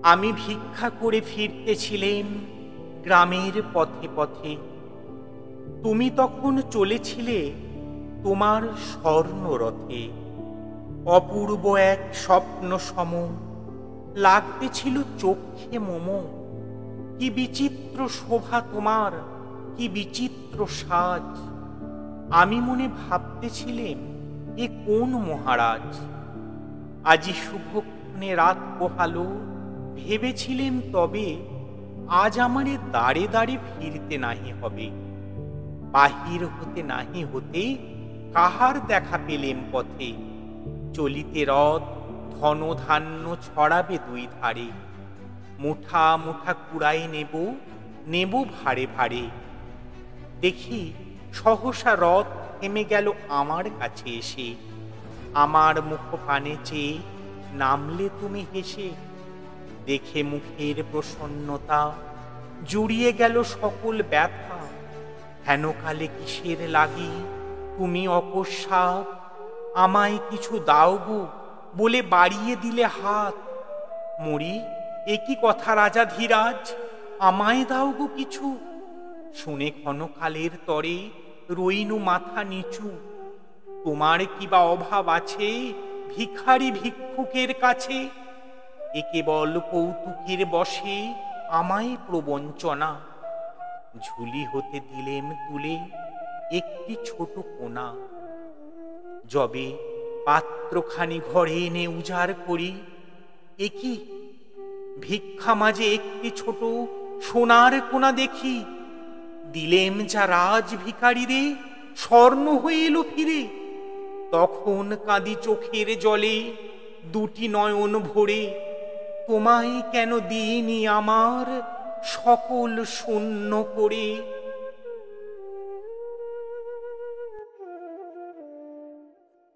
আমি ভিক্ষা করে ফিরতেছিলেম গ্রামের পথে পথে। তুমি তখন চলেছিলে তোমার স্বর্ণরথে। অপূর্ব এক স্বপ্ন সম লাগতেছিল চক্ষে মম। কি বিচিত্র শোভা তোমার, কি বিচিত্র সাজ। আমি মনে ভাবতেছিলেম এ কোন মহারাজ। আজি শুভক্ষণে রাত পোহালো, ভেবেছিলেম তবে আজ আমারে দাঁড়ে দাঁড়ে ফিরতে নাহি হবে। বাহির হতে নাহি হতে কাহার দেখা পেলেম পথে। চলিতে রথ ধন ধান্য ছড়াবে দুই ধারে। মুঠা মুঠা কুড়াই নেব, নেব ভারে ভারে। দেখি সহসা রথ থেমে গেল আমার কাছে এসে। আমার মুখ পানে চেয়ে নামলে তুমি হেসে। দেখে মুখের প্রসন্নতা জুড়িয়ে গেল সকল ব্যথা। হেনকালে কিসের লাগি তুমি অকস্মাৎ আমায় কিছু দাও গো বলে বাড়িয়ে দিলে হাত। মরি, এ কি কথা রাজা ধীরাজ, আমায় দাও গো কিছু। শুনে ক্ষণকালের তরে রইনু মাথা নিচু। তোমার কি বা অভাব আছে ভিখারি ভিক্ষুকের কাছে। এ কেবল কৌতুকের বশে আমায় প্রবঞ্চনা। ঝুলি হতে দিলেম তুলে একটি ছোট কোনা। যবে পাত্রখানি ঘরে এনে উজাড় করি, এ কি ভিক্ষা মাঝে একটি ছোট সোনার কোনা দেখি। দিলেম যা রাজ ভিখারিরে, স্বর্ণ হয়ে এলো ফিরে। তখন কাঁদি চোখের জলে দুটি নয়ন ভরে। তোমায় কেন দিইনি আমার সকল শূন্য করে।